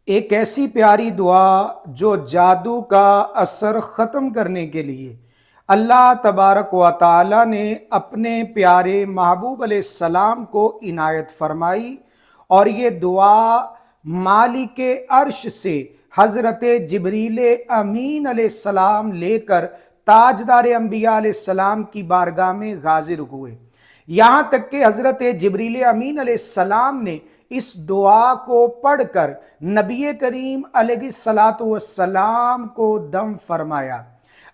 ایک ایسی پیاری دعا جو جادو کا اثر ختم کرنے کے لیے اللہ تبارک و تعالی نے اپنے پیارے محبوب علیہ السلام کو عنایت فرمائی، اور یہ دعا مالک عرش سے حضرت جبریل امین علیہ السلام لے کر تاجدار انبیاء علیہ السلام کی بارگاہ میں حاضر ہوئے، یہاں تک کہ حضرت جبریل امین علیہ السلام نے اس دعا کو پڑھ کر نبی کریم علیہ السلام کو دم فرمایا۔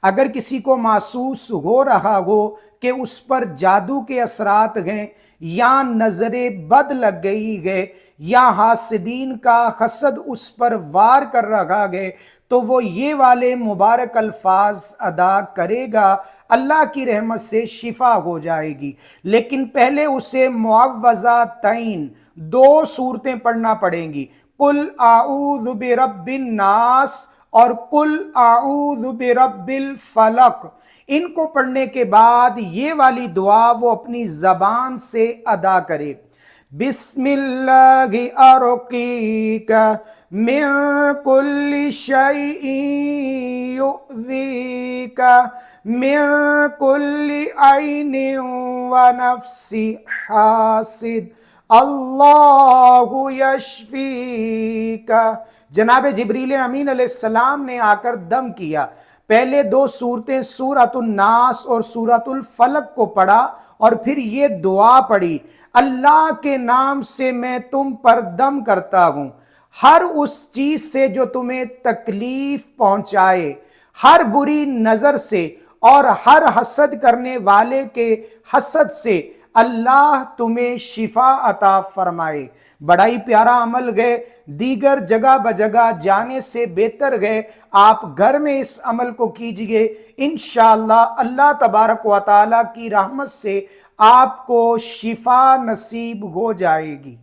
اگر کسی کو محسوس ہو رہا ہو کہ اس پر جادو کے اثرات گئے، یا نظر بد لگ گئی ہے، یا حاسدین کا حسد اس پر وار کر رہا ہے، تو وہ یہ والے مبارک الفاظ ادا کرے گا، اللہ کی رحمت سے شفا ہو جائے گی۔ لیکن پہلے اسے معوذتین 2 سورتیں پڑھنا پڑیں گی، قل اعوذ برب الناس اور قل اعوذ برب الفلق۔ ان کو پڑھنے کے بعد یہ والی دعا وہ اپنی زبان سے ادا کرے، بسم اللہ ارقیک من کل شیء یؤذیک من کل عین ونفس حاسد اللہ یشفیک۔ جناب جبریل امین علیہ السلام نے آ کر دم کیا، پہلے 2 سورتیں سورۃ الناس اور سورۃ الفلق کو پڑھا، اور پھر یہ دعا پڑھی، اللہ کے نام سے میں تم پر دم کرتا ہوں، ہر اس چیز سے جو تمہیں تکلیف پہنچائے، ہر بری نظر سے اور ہر حسد کرنے والے کے حسد سے اللہ تمہیں شفا عطا فرمائے۔ بڑا ہی پیارا عمل ہے، دیگر جگہ بجگہ جانے سے بہتر ہے آپ گھر میں اس عمل کو کیجئے، انشاءاللہ اللہ تبارک و تعالی کی رحمت سے آپ کو شفا نصیب ہو جائے گی۔